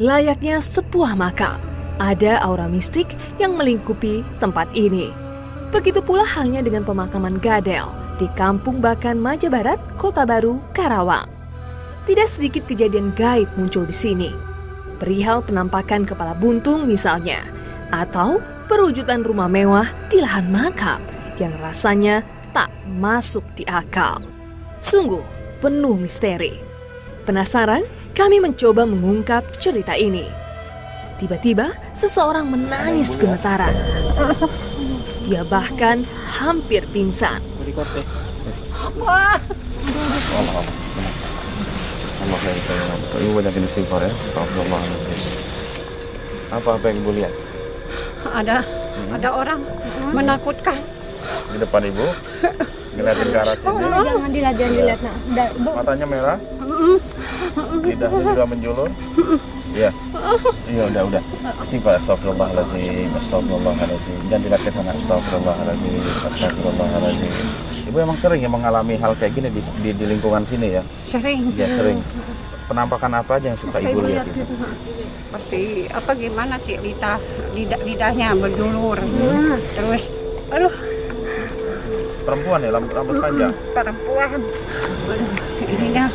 Layaknya sebuah makam, ada aura mistik yang melingkupi tempat ini. Begitu pula halnya dengan pemakaman Gadel di Kampung Bakan Majabarat, Kota Baru, Karawang. Tidak sedikit kejadian gaib muncul di sini. Perihal penampakan kepala buntung misalnya, atau perwujudan rumah mewah di lahan makam yang rasanya tak masuk di akal. Sungguh penuh misteri. Penasaran? Kami mencoba mengungkap cerita ini. Tiba-tiba seseorang menangis gemetaran. Dia bahkan hampir pingsan. Ibu banyakin istighfar ya. Apa yang Ibu lihat? Ada orang menakutkan Di depan Ibu? Ngeliatin ke arah sini? Jangan dilihat. Nah, Matanya merah? Lidahnya juga menjulur? Iya. Iya, udah. Istighfar, astagfirullahaladzim. Jangan dilihat ke sana. Astagfirullahaladzim. Ibu emang sering ya mengalami hal kayak gini di lingkungan sini ya? sering. Iya, sering. Penampakan apa aja yang suka Ibu lihat itu? Seperti apa gimana sih lidahnya berjulur. Terus Perempuan ya, rambut panjang? perempuan. Ininya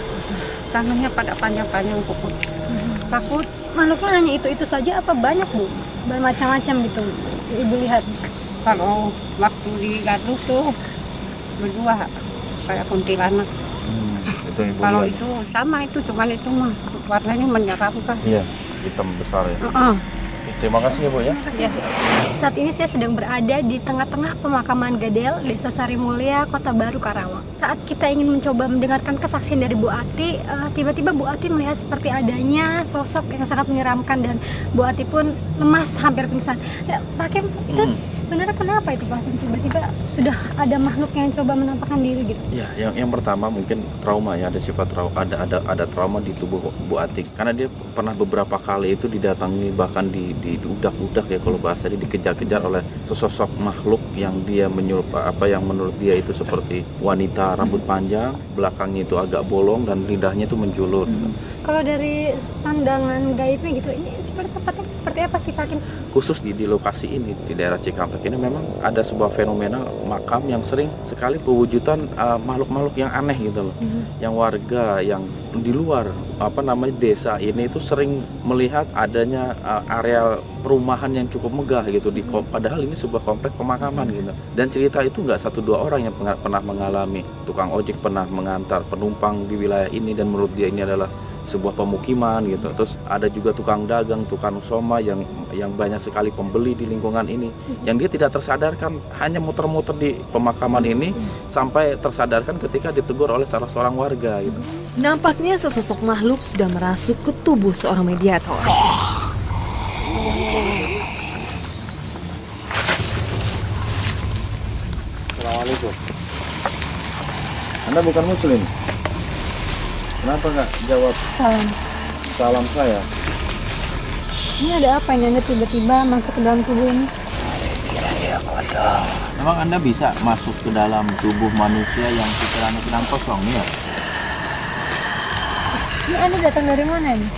tangannya pada panjang-panjang kuku. Takut. makhluknya hanya itu saja apa banyak, Bu? Bermacam-macam gitu. Ibu lihat. Kalau waktu di Garut tuh berdua kayak kuntilanak. Itu Ibu Kalau lihat. itu sama itu cuman itu mah warnanya menyeramkan. Iya, hitam besar ya. Terima kasih ya Bu ya. Ya. Saat ini saya sedang berada di tengah-tengah pemakaman Gadel, Desa Sarimulya, Kota Baru, Karawang. Saat kita ingin mencoba mendengarkan kesaksian dari Bu Ati, tiba-tiba Bu Ati melihat seperti adanya sosok yang sangat menyeramkan dan Bu Ati pun lemas, hampir pingsan. Ya, Pak Kim, itu sebenarnya kenapa itu Pak Kim? Tiba-tiba sudah ada makhluk yang coba menampakkan diri gitu? Ya, yang pertama mungkin trauma ya, ada sifat trauma, ada trauma di tubuh Bu Atik karena dia pernah beberapa kali itu didatangi bahkan diudak-udak ya kalau bahasa dia dikejar-kejar oleh sesosok makhluk yang dia menyerupai yang menurut dia itu seperti wanita rambut panjang, belakangnya itu agak bolong dan lidahnya itu menjulur. Kalau dari pandangan gaibnya gitu, ini seperti tempatnya seperti apa sih Pak Kim? Khusus di lokasi ini di daerah Cikampek ini memang ada sebuah fenomena makam yang sering sekali pewujudan makhluk-makhluk yang aneh gitu loh. Yang warga yang di luar desa ini itu sering melihat adanya areal perumahan yang cukup megah gitu padahal ini sebuah kompleks pemakaman gitu. Dan cerita itu nggak 1-2 orang yang pernah mengalami. Tukang ojek pernah mengantar penumpang di wilayah ini dan menurut dia ini adalah sebuah pemukiman gitu. Terus ada juga tukang dagang, tukang soma yang banyak sekali pembeli di lingkungan ini yang dia tidak tersadarkan hanya muter-muter di pemakaman ini sampai tersadarkan ketika ditegur oleh salah seorang warga gitu. Nampaknya sesosok makhluk sudah merasuk ke tubuh seorang mediator. Assalamualaikum. Anda bukan muslim? Kenapa nggak jawab salam saya? Ini ada apa yang Anda tiba-tiba masuk ke dalam tubuh ini? Kira-kira kosong. Memang Anda bisa masuk ke dalam tubuh manusia yang pikirannya sedang kosong ya? Ini Anda datang dari mana nih?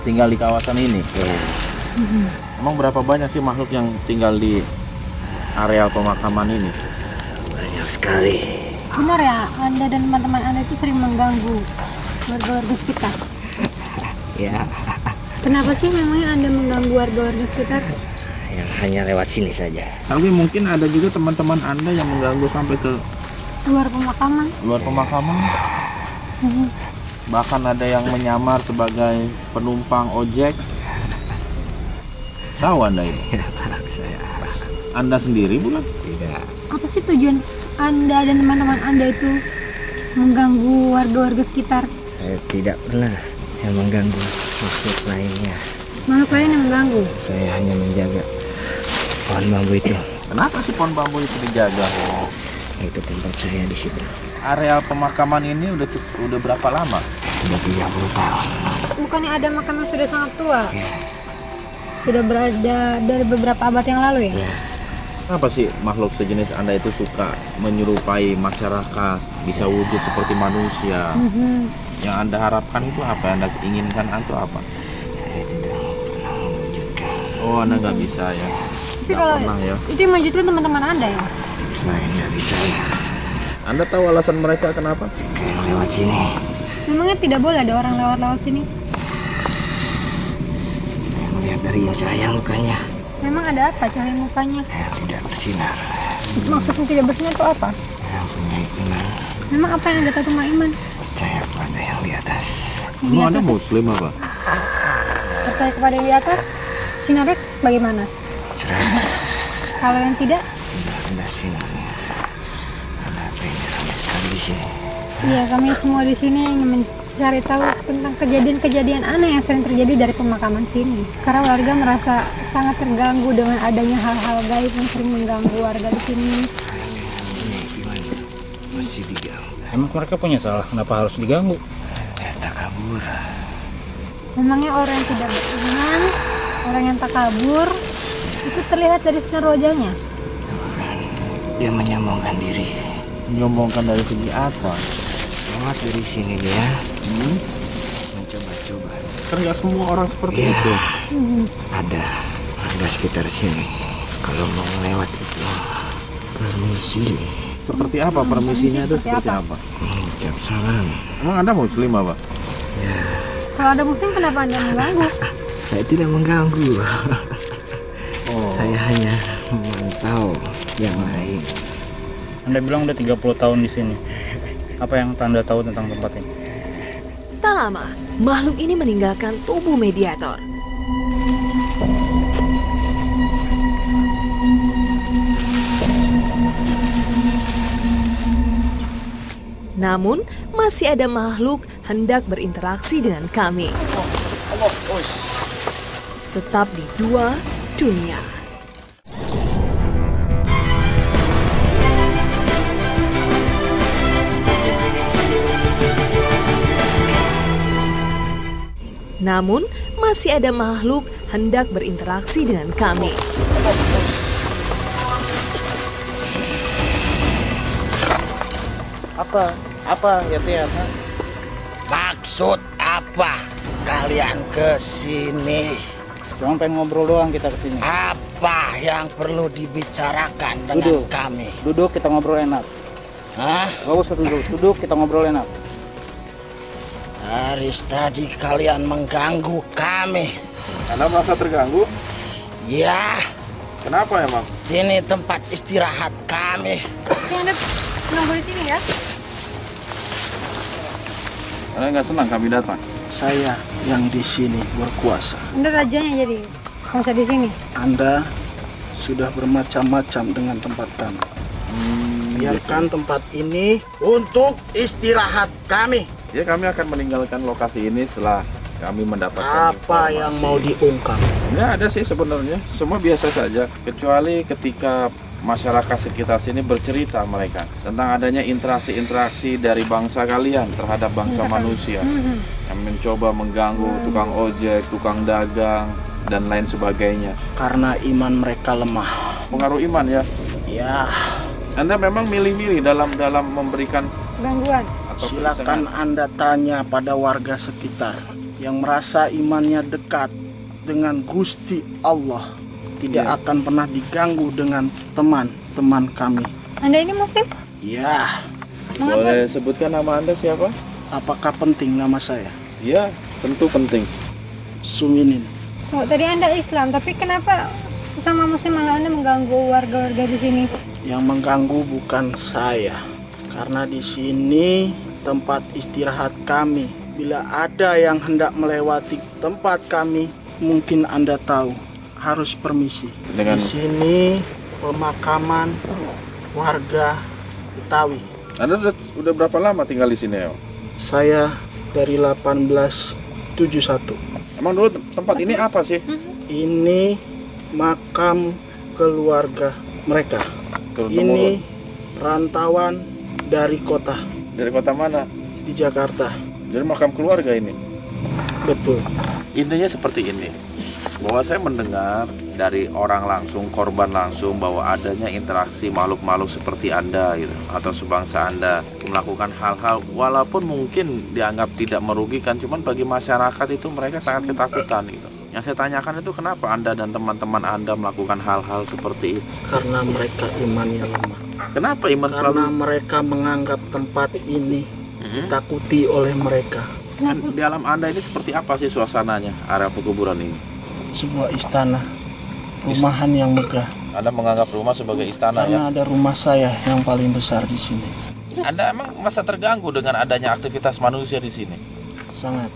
Tinggal di kawasan ini. Emang berapa banyak sih makhluk yang tinggal di areal pemakaman ini? Banyak sekali. Benar ya, Anda dan teman-teman Anda itu sering mengganggu warga-warga sekitar. Ya, Kenapa sih memangnya Anda mengganggu warga-warga sekitar? yang hanya lewat sini saja. Tapi mungkin ada juga teman-teman Anda yang mengganggu sampai ke Luar pemakaman? luar pemakaman. Bahkan ada yang menyamar sebagai penumpang ojek. Tahu Anda itu? Saya Anda sendiri bukan? tidak. Apa sih tujuan Anda dan teman-teman Anda itu mengganggu warga-warga sekitar? Saya tidak pernah yang mengganggu makhluk lainnya. Makhluk lain yang mengganggu? Saya hanya menjaga pohon bambu itu. Kenapa sih pohon bambu itu dijaga? Itu tempat saya di situ. Areal pemakaman ini udah berapa lama? Sudah 30 tahun. Bukannya ada makam yang sudah sangat tua? Sudah berada dari beberapa abad yang lalu ya? Kenapa sih makhluk sejenis Anda itu suka menyerupai masyarakat, bisa wujud seperti manusia? Yang Anda harapkan itu apa? Yang Anda inginkan itu apa? Saya tidak pernah mewujudkan. Oh, Anda nggak bisa ya? Tapi Nggak kalau pernah ya? itu yang mewujudkan teman-teman Anda ya? Selain nggak bisa ya, Anda tahu alasan mereka kenapa? kayak lewat sini. Memangnya tidak boleh ada orang lewat-lewat sini? Yang lihat dari cahaya mukanya Memang ada apa cahaya mukanya? yang tidak bersinar, Maksudnya tidak bersinar itu apa? yang punya iman, Memang apa yang Anda tahu tentang iman? percaya pada yang di atas. Yang di Emang Anda atas, Muslim apa? percaya kepada yang di atas? Sinarnya bagaimana? Cerah, Kalau yang tidak? tidak rendah sinarnya. Ada apa yang ramai sekali di sini. Iya, kami semua di sini ingin mencari tahu tentang kejadian-kejadian aneh yang sering terjadi dari pemakaman sini. Karena warga merasa sangat terganggu dengan adanya hal-hal gaib yang sering mengganggu warga di sini. Iman masih diganggu. Emang mereka punya salah, kenapa harus diganggu? Dia tak kabur. Memangnya orang yang tidak beriman, orang yang takabur, itu terlihat dari sinar wajahnya. Dia menyombongkan diri. Menyombongkan dari segi apa? Lewat dari sini dia mencoba-coba. Kan nggak semua orang seperti Iya. itu. Ada warga sekitar sini. Kalau mau lewat itu permisi. Seperti apa permisinya itu? Seperti Seperti apa? apa? Ucap salam. Emang Anda Muslim apa? Kalau ada muslim, kenapa Anda mengganggu? Saya tidak mengganggu. Oh, Saya hanya memantau yang lain. Anda bilang udah 30 tahun di sini. Apa yang Anda tahu tentang tempat ini? Tak lama, makhluk ini meninggalkan tubuh mediator. Namun, masih ada makhluk hendak berinteraksi dengan kami. Tetap di Dua Dunia. Namun, masih ada makhluk hendak berinteraksi dengan kami. Apa ya Tiana? Maksud apa kalian ke sini? Cuma pengen ngobrol doang kita kesini. Apa yang perlu dibicarakan dengan Duduk. kami? Duduk kita ngobrol enak. Hah? Gak usah duduk kita ngobrol enak. Dari tadi kalian mengganggu kami. Anda merasa terganggu? Ya, Kenapa emang? ini tempat istirahat kami. Jadi Anda menunggu di sini ya? Anda nggak senang kami datang? Saya yang di sini berkuasa. Anda rajanya jadi, nggak usah di sini. Anda sudah bermacam-macam dengan tempat kami. Biarkan tempat ini Untuk istirahat kami. Ya, kami akan meninggalkan lokasi ini setelah kami mendapatkan apa informasi. yang mau diungkap. Nggak ada sih sebenarnya, semua biasa saja. Kecuali ketika masyarakat sekitar sini bercerita mereka tentang adanya interaksi-interaksi dari bangsa kalian terhadap bangsa manusia yang mencoba mengganggu tukang ojek, tukang dagang, dan lain sebagainya. Karena iman mereka lemah. Pengaruh iman ya. Ya, Anda memang milih-milih dalam memberikan Gangguan. atau silakan Anda tanya pada warga sekitar yang merasa imannya dekat dengan Gusti Allah. Tidak akan pernah diganggu dengan teman-teman kami. Anda ini muslim? Ya, Boleh sebutkan nama Anda siapa? apakah penting nama saya? Ya, tentu penting. Suminin. So, tadi Anda Islam, tapi kenapa sesama muslim malah Anda mengganggu warga-warga di sini? Yang mengganggu bukan saya, karena di sini tempat istirahat kami. Bila ada yang hendak melewati tempat kami, mungkin Anda tahu harus permisi. Dengan- Di sini pemakaman warga Betawi. Anda udah berapa lama tinggal di sini ya? Saya dari 1871. Emang dulu tempat ini apa sih? Ini makam keluarga mereka. Turun Ini temurun. rantauan dari kota Dari kota mana? di Jakarta. Jadi makam keluarga ini. Betul. Intinya seperti ini. Bahwa saya mendengar dari orang langsung, korban langsung, bahwa adanya interaksi makhluk-makhluk seperti Anda gitu, atau sebangsa Anda melakukan hal-hal walaupun mungkin dianggap tidak merugikan, cuman bagi masyarakat itu mereka sangat ketakutan gitu. Yang saya tanyakan itu kenapa Anda dan teman-teman Anda melakukan hal-hal seperti itu? Karena mereka imannya lemah. Kenapa iman Karena selalu? mereka menganggap tempat ini ditakuti oleh mereka. Di alam Anda ini seperti apa sih suasananya, area pekuburan ini? Sebuah istana, rumahan yang megah. Anda menganggap rumah sebagai istana ya? Karena ada rumah saya yang paling besar di sini. Anda emang masa terganggu dengan adanya aktivitas manusia di sini? Sangat.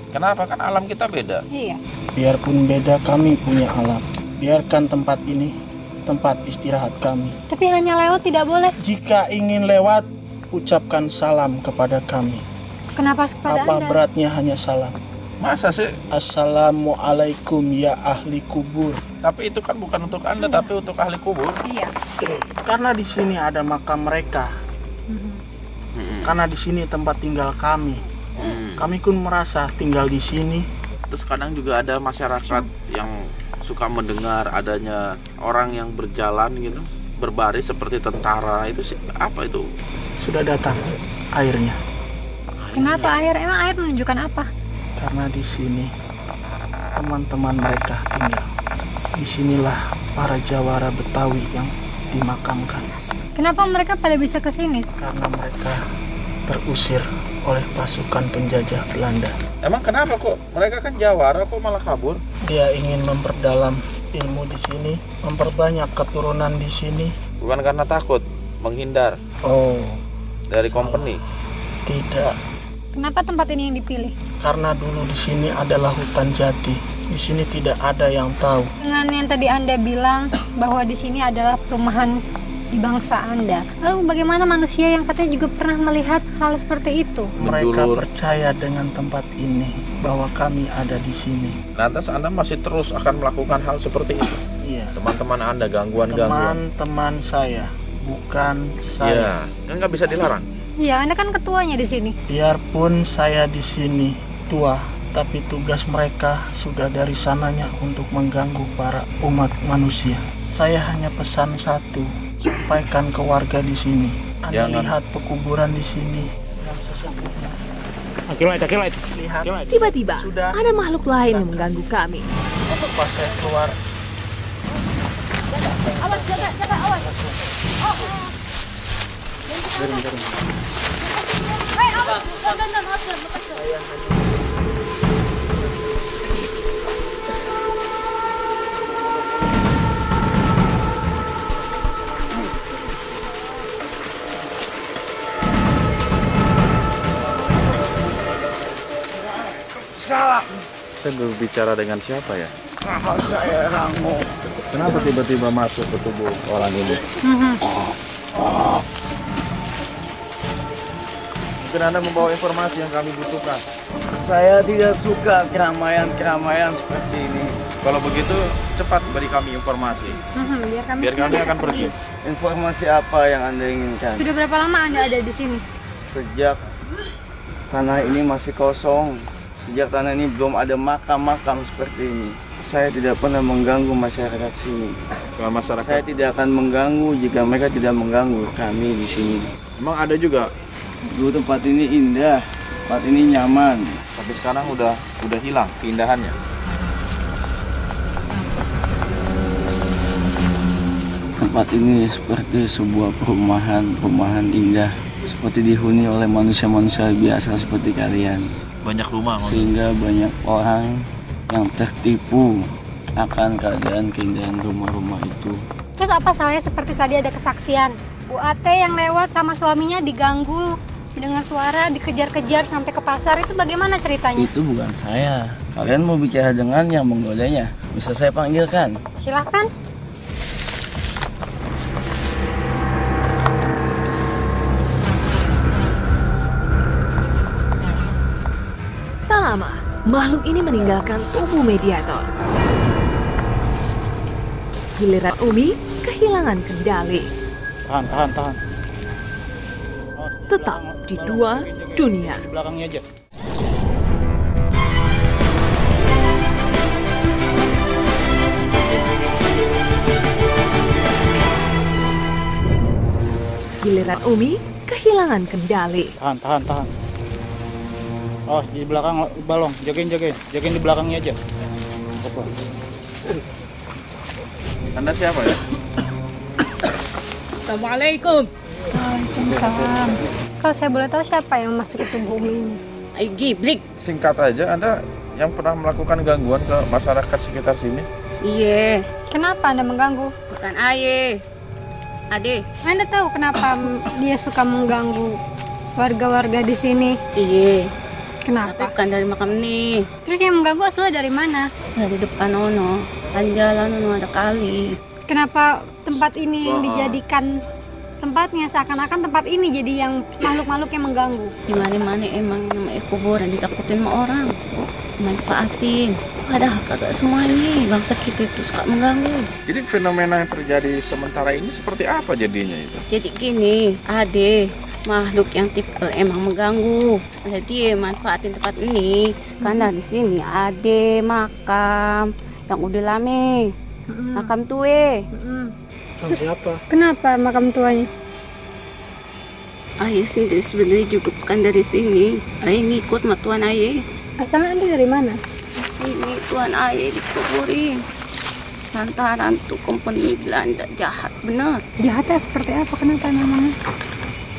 Kenapa? Kan alam kita beda. Iya. Biarpun beda, kami punya alam. Biarkan tempat ini tempat istirahat kami. Tapi hanya lewat tidak boleh. Jika ingin lewat, ucapkan salam kepada kami. Kenapa harus kepada Apa Anda? beratnya hanya salam? Masa sih? Assalamualaikum ya ahli kubur. Tapi itu kan bukan untuk Anda, tapi untuk ahli kubur. Iya. Karena di sini ada makam mereka. Karena di sini tempat tinggal kami. Kami pun merasa tinggal di sini. Terus kadang juga ada masyarakat yang suka mendengar adanya orang yang berjalan gitu, berbaris seperti tentara. Itu sih apa itu? Sudah datang airnya. Kenapa air? Emang air menunjukkan apa? Karena di sini teman-teman mereka tinggal. Disinilah para jawara Betawi yang dimakamkan. Kenapa mereka pada bisa ke sini? Karena mereka terusir oleh pasukan penjajah Belanda. Emang kenapa kok? Mereka kan jawara kok malah kabur? Dia ingin memperdalam ilmu di sini, memperbanyak keturunan di sini. Bukan karena takut, menghindar Oh, dari company. tidak. Kenapa tempat ini yang dipilih? Karena dulu di sini adalah hutan jati. Di sini tidak ada yang tahu. Dengan yang tadi Anda bilang bahwa di sini adalah perumahan di bangsa Anda. Lalu bagaimana manusia yang katanya juga pernah melihat hal seperti itu? Mereka Menjulur. percaya dengan tempat ini bahwa kami ada di sini. Lantas Anda masih terus akan melakukan hal seperti itu? Iya. Teman-teman Anda gangguan-gangguan? Teman-teman saya, bukan saya. Iya, nggak bisa dilarang. Iya, Anda kan ketuanya di sini. Biarpun saya di sini tua, tapi tugas mereka sudah dari sananya untuk mengganggu para umat manusia. Saya hanya pesan satu, sampaikan ke warga di sini. Anda Jangan. lihat pekuburan di sini yang sesungguhnya. Akilat. Lihat, Tiba-tiba, Sudah. ada makhluk lain yang mengganggu kami. pas saya keluar. Salam. Saya berbicara dengan siapa ya? Nama saya Rango. Kenapa tiba-tiba masuk ke tubuh orang ini? Mungkin Anda membawa informasi yang kami butuhkan. Saya tidak suka keramaian-keramaian seperti ini. Kalau begitu, cepat beri kami informasi. Biar kami akan pergi. Informasi apa yang Anda inginkan? Sudah berapa lama Anda ada di sini? Sejak tanah ini masih kosong, sejak tanah ini belum ada makam-makam seperti ini, saya tidak pernah mengganggu masyarakat sini. Kalau masyarakat, Saya tidak akan mengganggu jika mereka tidak mengganggu kami di sini. emang ada juga, Dulu tempat ini indah, tempat ini nyaman. tapi sekarang udah hilang keindahannya. Tempat ini seperti sebuah perumahan indah, seperti dihuni oleh manusia-manusia biasa seperti kalian. Banyak rumah. Sehingga banyak orang yang tertipu akan keadaan keindahan rumah-rumah itu. Terus apa salahnya seperti tadi ada kesaksian Bu Ate yang lewat sama suaminya diganggu, dengar suara, dikejar-kejar sampai ke pasar, itu bagaimana ceritanya? Itu bukan saya. Kalian mau bicara dengan yang menggodanya? Bisa saya panggilkan? Silahkan. Tak lama, makhluk ini meninggalkan tubuh mediator. Giliran Umi kehilangan kendali. Tahan. Tetap di dua dunia. Di belakangnya aja. Giliran Umi kehilangan kendali. Tahan. Oh, di belakang balong, jagain di belakangnya aja. Apa? Anda siapa ya? Assalamualaikum. Waalaikumsalam. Kalau saya boleh tahu siapa yang masuk ke tubuh Umi ini? Ay giblik. Singkat aja, Anda yang pernah melakukan gangguan ke masyarakat sekitar sini? Iya. Kenapa Anda mengganggu? Bukan aye. Ade. Anda tahu kenapa dia suka mengganggu warga-warga di sini? Iya. Kenapa? Bukan dari makam nih. Terus yang mengganggu asalnya dari mana? Dari depan ono. Kan jalan ono ada kali. Kenapa tempat ini yang dijadikan tempatnya seakan-akan tempat ini jadi yang makhluk-makhluk yang mengganggu? Di mana-mana emang namanya kuburan ditakutin sama orang. Manfaatin. Padahal kagak semuanya bangsa kita itu suka mengganggu. Jadi fenomena yang terjadi sementara ini seperti apa jadinya itu? Jadi gini, ade makhluk yang tipikal emang mengganggu. Jadi manfaatin tempat ini karena di sini ade makam yang udah lame, makam tua. Siapa? Kenapa makam tuanya? Ayah sendiri sebenarnya juga bukan dari sini. Ayah ngikut sama tuan ayah. Asalnya Anda dari mana? Di sini tuan ayah dikuburin. Lantaran tuh company Belanda jahat benar. Jahatnya seperti apa? Kenapa namanya?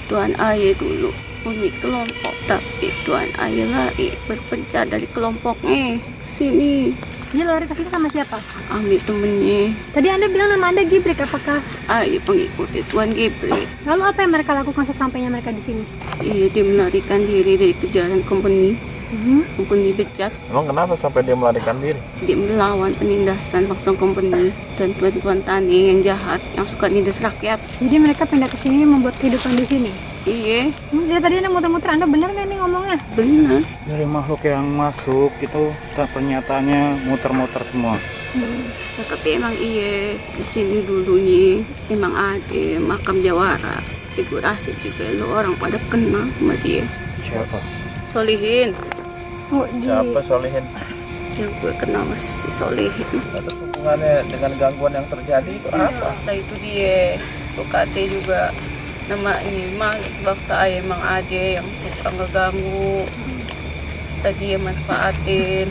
Tuan ayah dulu punya kelompok, tapi tuan ayah lari berpencar dari kelompoknya. Sini Dia lari ke sini sama siapa? ambil temennya. Tadi Anda bilang nama Anda Gibrik, apakah? Ayah pengikuti tuan Geblek. Lalu apa yang mereka lakukan sesampainya mereka di sini? Iya, dia melarikan diri dari kejaran company. Company bejat. Emang kenapa sampai dia melarikan diri? Dia melawan penindasan bangsa company dan tuan-tuan tani yang jahat yang suka nindas rakyat. Jadi mereka pindah ke sini membuat kehidupan di sini. Iya, Dia tadi Anda muter-muter, Anda benar nggak nih ngomongnya? benar. Dari makhluk yang masuk itu pernyataannya muter-muter semua. Tapi emang iya di sini dulunya emang ada makam jawara. Figurasi juga lo orang pada kenal sama dia. Siapa? Solihin, Oh, Siapa Solihin? yang gue kenal si Solihin. Atau hubungannya dengan gangguan yang terjadi itu apa? Nah itu dia, tuh kate juga nama ini mah bangsa ayah emang ada yang suka ngeganggu. Tadi dia manfaatin.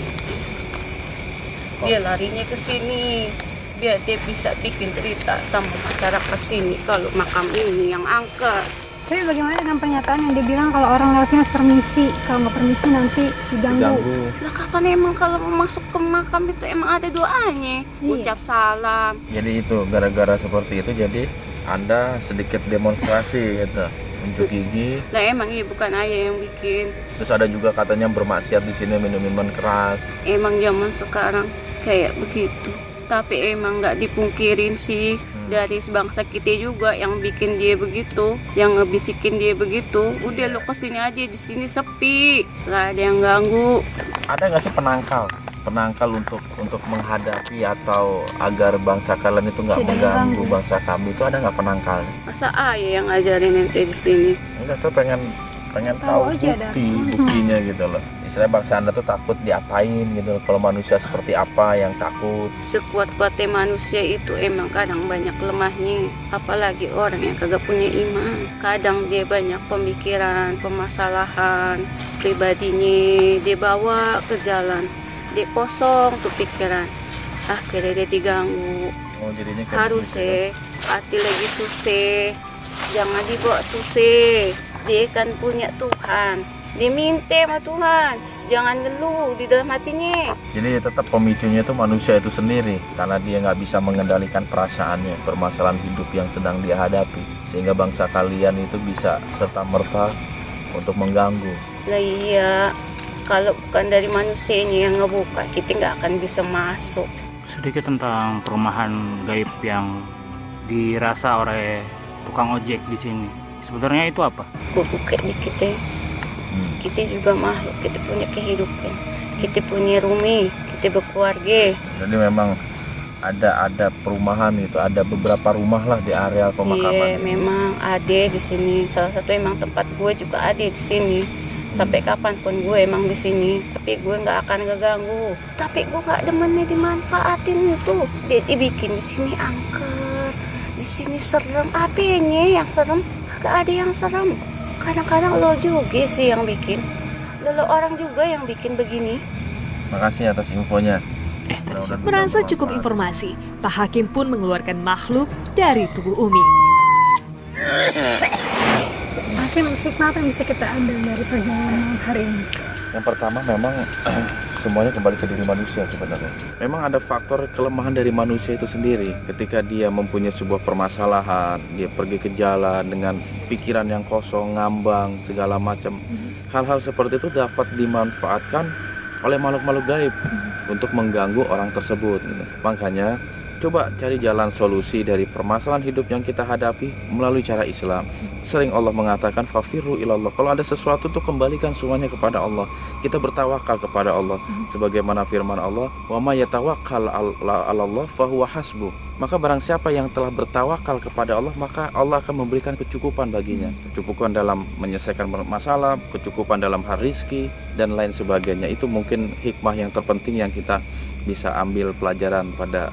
Dia larinya ke sini biar dia bisa bikin cerita sama masyarakat sini kalau makam ini yang angker. Tapi bagaimana dengan pernyataan yang dia bilang kalau orang lewat sini harus permisi, kalau nggak permisi nanti diganggu. Lah kapan emang kalau mau masuk ke makam itu emang ada doanya, ucap salam. Jadi itu gara-gara seperti itu jadi Anda sedikit demonstrasi gitu, unjuk gigi. Lah emang iya bukan ayah yang bikin. Terus ada juga katanya bermaksiat di sini minum minuman keras. Emang zaman sekarang kayak begitu. Tapi emang nggak dipungkirin sih dari bangsa kita juga yang bikin dia begitu, yang ngebisikin dia begitu. Udah lo kesini aja, di sini sepi, nggak ada yang ganggu. Ada nggak sih penangkal untuk menghadapi atau agar bangsa kalian itu nggak mengganggu bangsa kami, itu ada nggak penangkal? Masa ayah yang ngajarin ente di sini? Enggak, saya pengen tahu buktinya gitu loh. Istilahnya bangsa Anda tuh takut diapain gitu loh. Kalau manusia seperti apa yang takut? Sekuat-kuatnya manusia itu emang kadang banyak lemahnya. Apalagi orang yang kagak punya iman. Kadang dia banyak pemikiran, permasalahan pribadinya dia bawa ke jalan. Dia kosong tuh pikiran. Akhirnya dia diganggu. Oh, jadinya kayak Harus begitu, hati lagi susah. Jangan dibawa susah. Dia kan punya Tuhan. Diminta sama Tuhan. Jangan ngeluh di dalam hatinya. Jadi tetap pemicunya itu manusia itu sendiri, karena dia nggak bisa mengendalikan perasaannya, permasalahan hidup yang sedang dia hadapi, sehingga bangsa kalian itu bisa serta-merta untuk mengganggu. Lah iya, kalau bukan dari manusianya yang ngebuka, kita nggak akan bisa masuk. Sedikit tentang perumahan gaib yang dirasa oleh tukang ojek di sini. Sebenarnya itu apa? Gue buka dikit ya. Kita juga makhluk, kita punya kehidupan, kita punya rumah, kita berkeluarga. Jadi memang ada perumahan gitu, ada beberapa rumah lah di area pemakaman. Iya, memang ada di sini. Salah satu emang tempat gue juga ada di sini. Sampai kapanpun gue emang di sini, tapi gue nggak akan ngeganggu. Tapi gue nggak demennya dimanfaatin itu. Dia dibikin di sini angker, di sini serem. Apanya yang serem? Gak ada yang serem. Kadang-kadang lo juga sih yang bikin. Lo orang juga yang bikin begini. Makasih atas infonya. Merasa cukup informasi, Pak Hakim pun mengeluarkan makhluk dari tubuh Umi. Hakim, hikmah apa yang bisa kita ambil dari perjalanan hari ini? Yang pertama memang semuanya kembali ke diri manusia sebenarnya. Memang ada faktor kelemahan dari manusia itu sendiri. Ketika dia mempunyai sebuah permasalahan, dia pergi ke jalan dengan pikiran yang kosong, ngambang, segala macam. Hal-hal seperti itu dapat dimanfaatkan oleh makhluk-makhluk gaib untuk mengganggu orang tersebut. Makanya coba cari jalan solusi dari permasalahan hidup yang kita hadapi melalui cara Islam. Sering Allah mengatakan fafirru ilallah. Kalau ada sesuatu tuh kembalikan semuanya kepada Allah. Kita bertawakal kepada Allah. Sebagaimana firman Allah, wa may yatawakkal 'alallah fahuwa hasbuh. Maka barang siapa yang telah bertawakal kepada Allah, maka Allah akan memberikan kecukupan baginya. Kecukupan dalam menyelesaikan masalah, kecukupan dalam hal rizki dan lain sebagainya. Itu mungkin hikmah yang terpenting yang kita bisa ambil pelajaran pada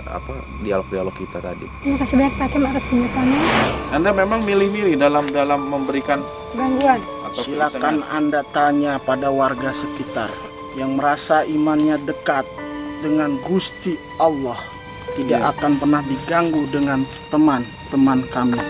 dialog-dialog kita tadi. Terima kasih banyak Pak Hakim atas penjelasannya. Anda memang milih-milih dalam memberikan Gangguan. Silakan Anda tanya pada warga sekitar yang merasa imannya dekat dengan Gusti Allah, tidak akan pernah diganggu dengan teman-teman kami.